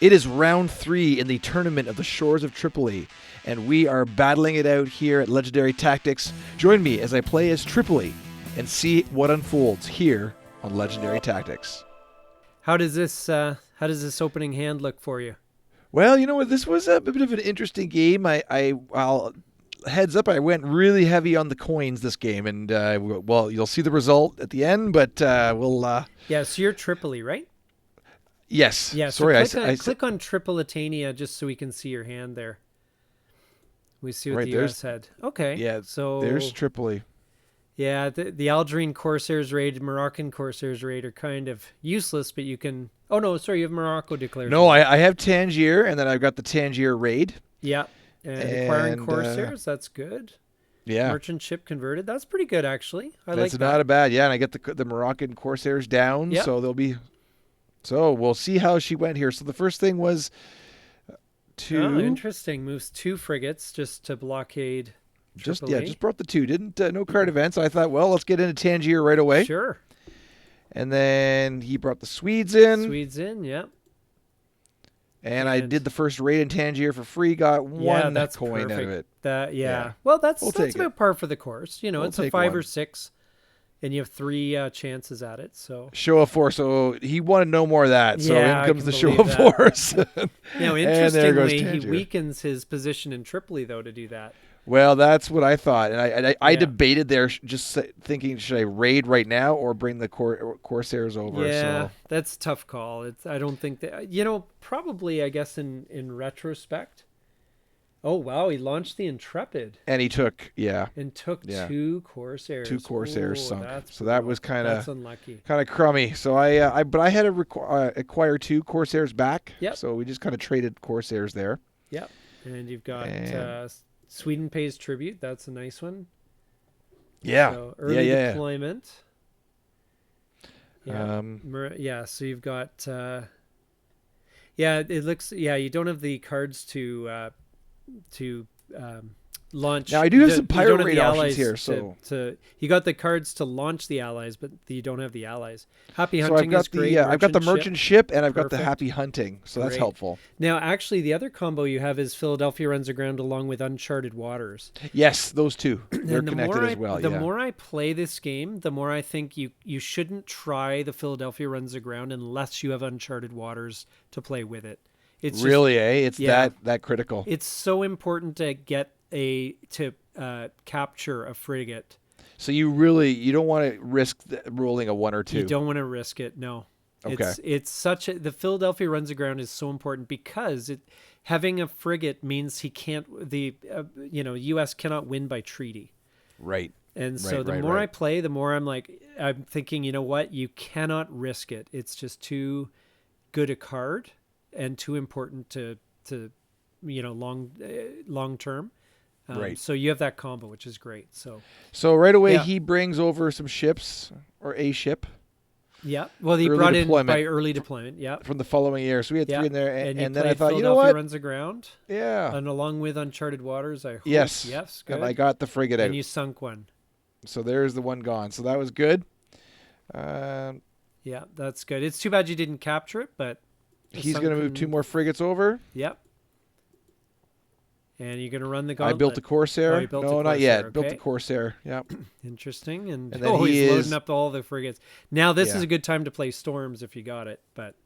It is round 3 in the tournament of the Shores of Tripoli, and we are battling it out here at Legendary Tactics. Join me as I play as Tripoli and see what unfolds here on Legendary Tactics. How does this opening hand look for you? Well, you know what? This was a bit of an interesting game. Well, heads up, I went really heavy on the coins this game, and well, you'll see the result at the end. But we'll. Yeah, so you're Tripoli, right? Yes. Yeah. So Sorry, click on Tripolitania just so we can see your hand there. We see what Right, the U.S. had. Okay. Yeah. So there's Tripoli. Yeah, the Algerine Corsairs raid, Moroccan Corsairs raid are kind of useless, but you can. Oh no, sorry, you have Morocco declared. No, I have Tangier, and then I've got the Tangier raid. Yeah, and acquiring Corsairs, that's good. Yeah. Merchant ship converted, that's pretty good actually. I like that. That's not a bad. Yeah, and I get the Moroccan Corsairs down, Yep. so they'll be. So we'll see how she went here. So the first thing was to. Oh, interesting. Moves 2 frigates just to blockade. Tripoli. Just brought the 2. Didn't no card events. I thought, well, let's get into Tangier right away. Sure. And then he brought the Swedes in. Yep. And I did the first raid in Tangier for free. Got one that's coin perfect. out of it. Yeah. Well, that's take about it. par for the course. You know, We'll it's a take 5 one. or 6, and you have 3 chances at it. So. Show of force. So he wanted no more of that. So Yeah, in comes I the can show believe of that. force. Now, And there goes interestingly, he Tangier. weakens his position in Tripoli, though, to do that. Well, that's what I thought, and I Yeah. debated there, just thinking, should I raid right now or bring the Corsairs over? Yeah, So. that's a tough call. I don't think that, probably, I guess, in retrospect. Oh, wow, he launched the Intrepid And he took, and took Yeah. 2 Corsairs. 2 Corsairs Oh, sunk. that's So that brutal. was That's unlucky. kind of crummy. So I had to acquire 2 Corsairs back. Yep. So we just kind of traded Corsairs there. Yep. And you've got And- Sweden pays tribute. That's a nice one. Yeah. So early yeah. deployment. Yeah. Yeah. So you've got. It looks. Yeah, you don't have the cards to launch. Now I do have you some don't pirate have raid the options allies here. So you got the cards to launch the allies, but you don't have the allies. Happy I've hunting got is great. I've got the ship. merchant ship and I've got the Perfect. happy hunting. So that's Great. helpful. Now, actually, the other combo you have is Philadelphia runs aground along with Uncharted Waters. Yes, those 2. They're And connected as well. The yeah. more I play this game, the more I think you shouldn't try the Philadelphia runs aground unless you have Uncharted Waters to play with it. It's just- Really, It's Yeah. that critical. it's so important to get capture a frigate. So you don't want to risk rolling a 1 or 2. You don't want to risk it. No. Okay. It's the Philadelphia runs aground is so important because having a frigate means U.S. cannot win by treaty. Right. And so Right, the right, more I right. play, the more I'm thinking, you know what? You cannot risk it. It's just too good a card and too important to long term. Right. So you have that combo, which is great. So right away Yeah. he brings over some ships or a ship Yeah. Well, he Early brought deployment. in by early deployment. Yeah. from the following year. So we had Yeah. 3 in there, And you and then I played thought, you know Philadelphia what? runs aground, Yeah. and along with Uncharted Waters, I hope. Yes. Yes. Good. And I got the frigate out. And you sunk one. So there's the one gone. So that was good. Yeah, that's good. It's too bad you didn't capture it, but He's going to move sunken- 2 more frigates over. Yep. And you're going to run the I gauntlet. built a Corsair. Oh, you built a no, not Corsair, yet. Built okay. the Corsair. Yeah. Interesting. And then he he's is- loading up all the frigates. Now this Yeah. is a good time to play Storms if you got it. But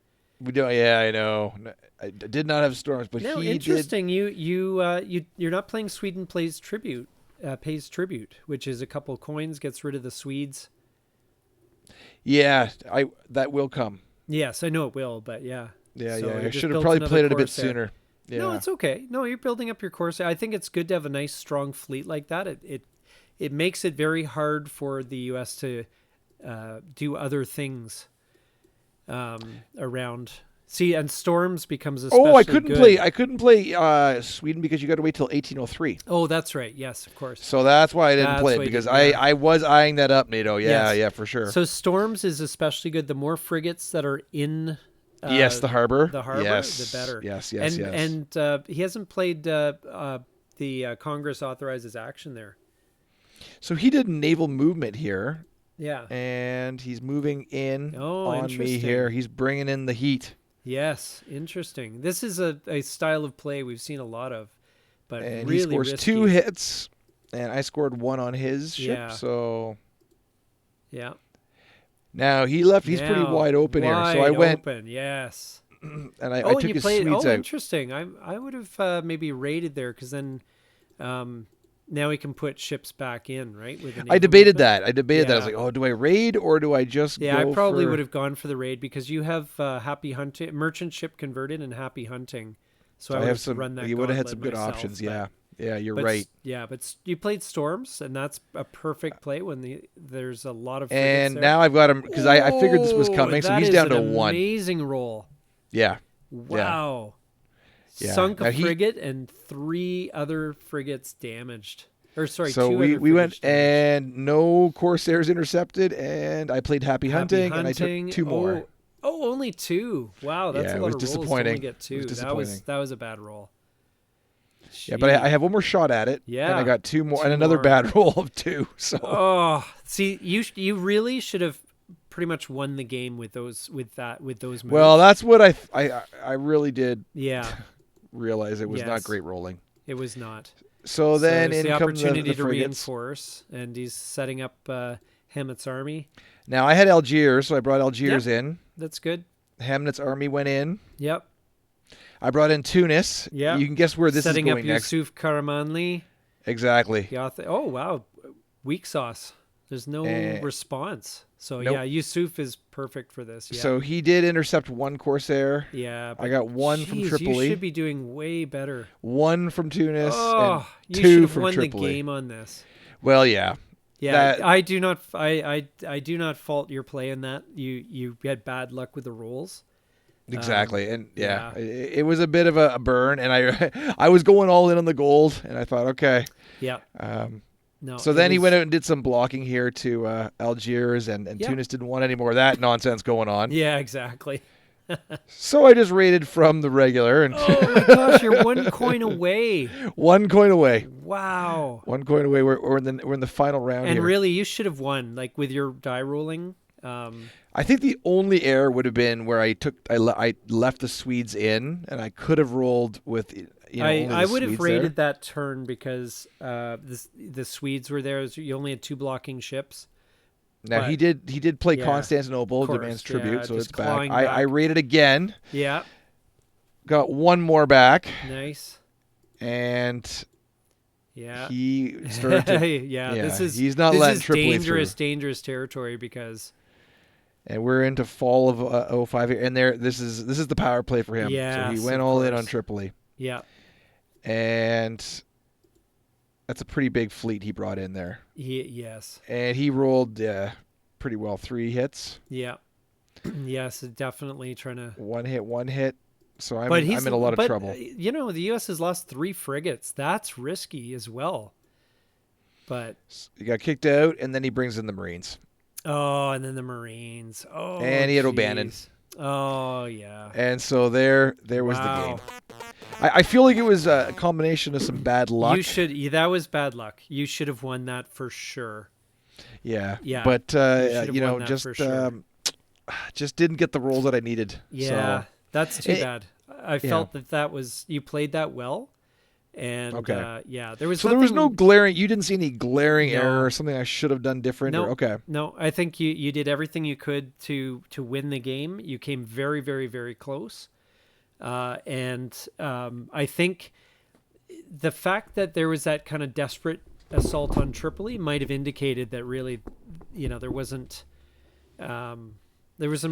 We don't. Yeah, I know. I did not have storms, but no, he did. interesting. You're not playing Sweden pays tribute, which is a couple coins, gets rid of the Swedes. Yeah, that will come. Yes, I know it will, but yeah. Yeah, So yeah. you I just should have built probably another played it a bit Corsair. sooner. Yeah. No, it's okay. No, you're building up your Corsair. I think it's good to have a nice, strong fleet like that. It makes it very hard for the U.S. to do other things around. See, and Storms becomes especially I couldn't good. couldn't play Sweden because you got to wait till 1803. Oh, that's right. Yes, of course. So that's why I didn't That's play it why you because didn't, yeah. I was eyeing that up, NATO. Yeah, Yes. yeah, for sure. So Storms is especially good. The more frigates that are in yes, the harbor. yes, Yes, the better. Yes, yes, yes. And he hasn't played the Congress authorizes action there. So he did naval movement here, Yeah. and he's moving in Oh, on me interesting. here. He's bringing in the heat. Yes, interesting. This is a style of play we've seen a lot of, but And really he scores risky. 2 hits, and I scored 1 on his ship. Yeah. So Yeah. now he left. He's pretty Now, wide open here. So I wide went open, yes. and I And took you his played. Swedes Oh, out. interesting. I would have maybe raided there because then now we can put ships back in, right? With I debated that. I debated that. I was Yeah. like, oh, do I raid or do I just Yeah, I go probably for... would have gone for the raid because you have Happy Hunting, Merchant Ship Converted, and Happy Hunting. So I would have some. run that. You would have had gauntlet some good myself, options. but- Yeah, yeah, you're but right. Yeah, but you played Storms, and that's a perfect play when there's a lot of. And there. now I've got him because I figured this was coming. So That he's is down an to 1. Amazing roll! Yeah. Wow. Yeah. Sunk Now a frigate and 3 other frigates damaged. Or sorry, So 2 we other went frigates damaged. and no Corsairs intercepted, and I played Happy Hunting, and I took 2 more. Oh, only 2. Wow, that's Yeah, a it lot was of rolls to disappointing. only get 2. It was That was disappointing. a bad roll. Yeah, but I Gee. have 1 more shot at it. Yeah, And I got 2 more, 2 and another more. bad roll of 2. So Oh, see, you really should have pretty much won the game with those moves. well, that's what I really did Yeah, realize it was Yes. not great rolling. it was not. So then it's in the come opportunity the to frigates. reinforce, and he's setting up Hamlet's army. Now I had Algiers, so I brought Algiers in. That's good. Hamlet's army went in. Yep. I brought in Tunis. Yeah. You can guess where this Setting is up going next. Yusuf Karamanli. Exactly. Oh wow, weak sauce. There's no Eh, response. So nope. yeah, Yusuf is perfect for this. Yeah. So he did intercept 1 Corsair. yeah, I got 1 from geez, Tripoli. You should be doing way better. 1 from Tunis, Oh, and you 2 should have from won Tripoli. the game on this. Well, yeah. Yeah, That- I do not. I do not fault your play in that. You had bad luck with the rolls. Exactly, and yeah, yeah. it was a bit of a burn, and I was going all in on the gold, and I thought, okay. Yeah. No. So it then he was- went out and did some blocking here to Algiers, and Yeah. Tunis didn't want any more of that nonsense going on. Yeah, exactly. So I just raided from the regular, and Oh my gosh, you're 1 coin away. 1 coin away. Wow. 1 coin away. We're in the final round And here. really, you should have won, like with your die rolling. I think the only error would have been where I left the Swedes in, and I could have rolled with only the I would have Swedes rated there. that turn because the Swedes were there. You only had 2 blocking ships. Now but- he did play yeah, Constantinople, of course, demands tribute, yeah, so just it's back. clawing I back. raided again, Yeah, got 1 more back, nice. and Yeah. he started to, yeah, this is he's not this letting is Tripoli dangerous territory because and we're into fall of 05 here, and this is the power play for him. So Yes, he went of all in course. on Tripoli, yeah, and that's a pretty big fleet he brought in there, yes, and he rolled pretty well. 3 hits, yeah, yes, definitely trying to. 1 hit. So I'm But in a lot of trouble. The U.S. has lost 3 frigates. That's risky as well. But He got kicked out, and then he brings in the Marines. oh, and then the Marines. Oh, And he had O'Bannon. jeez. Oh yeah. And so there was the Wow. game. I feel like it was a combination of some bad luck. That was bad luck. You should have won that for sure. Yeah. Yeah, But should have won that just for sure. just didn't get the rolls that I needed. Yeah, So, that's too bad. I felt yeah. that was you played that well, and Okay. there was so there was no nothing- glaring. You didn't see any glaring No. error or something I should have done different. No. Okay. No, I think you did everything you could to win the game. You came very, very, very close. And I think the fact that there was that kind of desperate assault on Tripoli might have indicated that really, there wasn't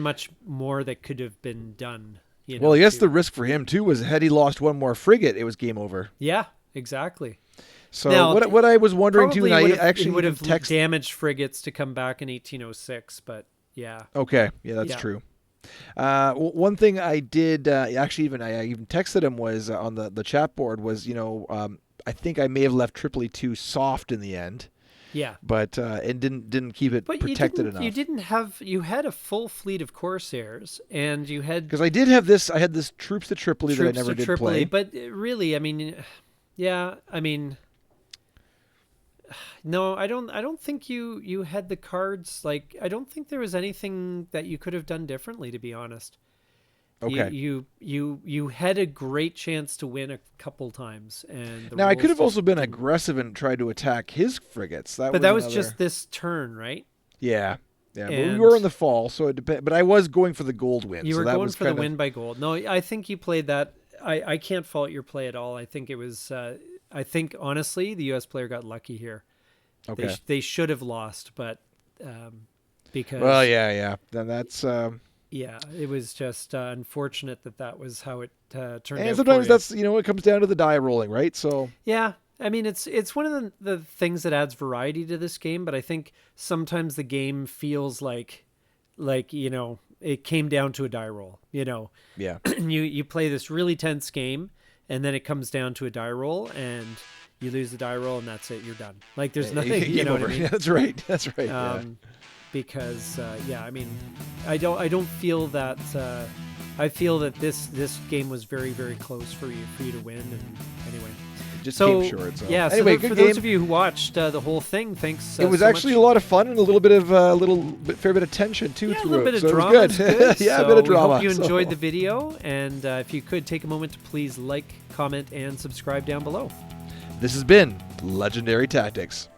much more that could have been done. Well, I guess to- the risk for him too was had he lost 1 more frigate, it was game over. Yeah, exactly. So Now, what I was wondering too, Probably and I would have, actually would have text. damaged frigates to come back in 1806, but yeah. Okay, yeah, that's Yeah. true. One thing I did actually I even texted him was on the chat board was I think I may have left Tripoli too soft in the end, Yeah. but and didn't keep it But protected enough. you had a full fleet of Corsairs, and you had Because I had this troops to Tripoli that I troops never to did Tripoli, play. but really, I mean, yeah, I mean, no, I don't think you had the cards. Like, I don't think there was anything that you could have done differently, to be honest. Okay. You had a great chance to win a couple times, and Now I could have just also been didn't. aggressive and tried to attack his frigates. But that was just this turn, right? Yeah. Yeah, but we And were in the fall, so it depends. But I was going for the gold win. you so were that going was for the kind of, win by gold. No, I think you played that. I can't fault your play at all. I think it was. I think honestly, the U.S. player got lucky here. Okay. They should have lost, but because Well, yeah. Then that's. yeah, it was just unfortunate that was how it turned out. And for sometimes you. that's it comes down to the die rolling, right? So. Yeah, I mean it's one of the things that adds variety to this game, but I think sometimes the game feels like it came down to a die roll. Yeah. you play this really tense game, and then it comes down to a die roll, and you lose the die roll, and that's it. You're done. Like there's nothing. You know what I mean? Yeah, that's right. That's right. Because I mean, I don't feel that. I feel that this game was very, very close for you to win. And anyway, Just so came short. So. yeah. Anyway, So good for game. those of you who watched the whole thing, thanks. It was so actually much. a lot of fun and a little bit of fair bit of tension too Yeah, a through little it. bit of So drama. it was good. Yeah, So a bit of drama. We hope you so. enjoyed the video, and if you could take a moment to please like, comment, and subscribe down below. This has been Legendary Tactics.